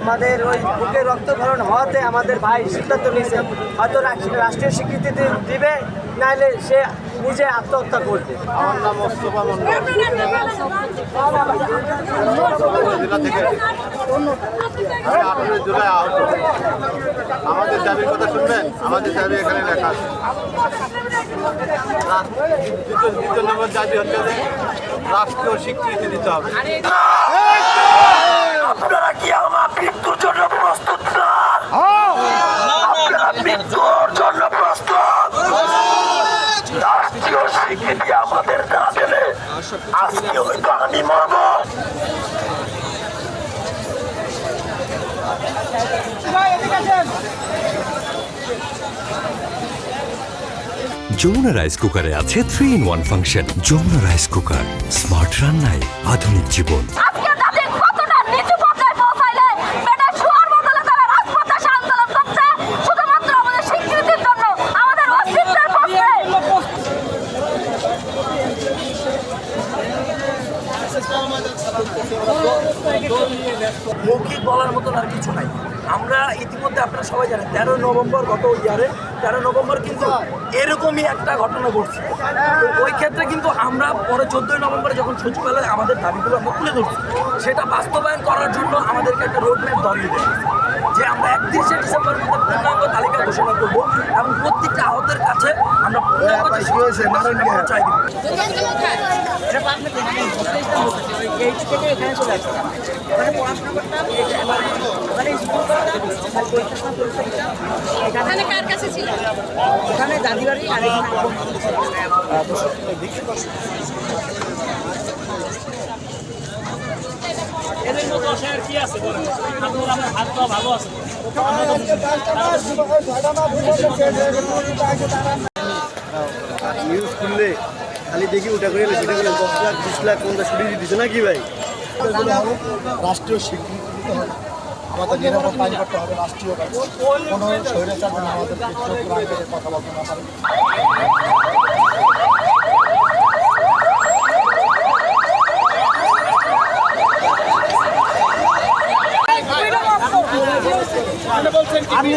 আমাদের ওই বুকে রক্তক্ষরণ হওয়াতে আমাদের ভাই সিদ্ধান্ত নিয়েছে হয়তো রাষ্ট্রীয় স্বীকৃতি দিবে, নাহলে সে নিজে আত্মহত্যা করবে। আমার নাম মোস্তফা মন্ডল, জেলা থেকে। আমি 18 জুলাই আহত। আমাদের দাবির কথা শুনবেন, আমাদের দাবি এখানে লেখা আছে। দ্বিতীয় নম্বর দাবি হচ্ছে যে রাষ্ট্রীয় স্বীকৃতি দিতে হবে। আপনারা কি আমার মৃত্যুর জন্য প্রস্তুত না? আপনারা মৃত্যুর জন্য প্রস্তুত? রাষ্ট্রীয় স্বীকৃতি আমাদের না দিলে আজকে হয়তো আমি মরব। যমুনা রাইস কুকারে আছে 3-in-1 function. Jamuna rice cooker, smart রান্নায় আধুনিক জীবন। মৌখিক বলার মতন আর কিছু নাই। আমরা ইতিমধ্যে আপনারা সবাই জানেন 13 নভেম্বর গত ইয়ারে 13 নভেম্বর কিন্তু এরকমই একটা ঘটনা ঘটছে। তো ওই ক্ষেত্রে কিন্তু আমরা পরে 14 নভেম্বরে যখন সচিবালয়ে আমাদের দাবিগুলো আমরা তুলে ধরছি, সেটা বাস্তবায়ন করার জন্য আমাদেরকে একটা রোডম্যাপ ধরিয়ে দেয় যে আমরা 31শে ডিসেম্বরের মধ্যে পূর্ণাঙ্গ তালিকা ঘোষণা করব এবং প্রত্যেকটা আহতের কাছে আমরা পূর্ণাঙ্গ চাই দিব। এখানে কার কাছে ছিল? এখানে দাদিবাড়ি আর এদের মতো অসহায় কি আছে বলেন? আপনার আমার হাত পা ভালো আছে। নিউজ খুললে খালি দেখি ওটা করে 10 লাখ 20 লাখ কোনটা ছুটি দিচ্ছে নাকি ভাই? রাষ্ট্রীয় স্বীকৃতি দিতে হবে, আমাদের নিরাপত্তা আইন করতে হবে রাষ্ট্রীয় কাজ। কোনো স্বৈরাচার যেন আমাদেরকে চোখ রাখে কথা বলতে না পারে। আমি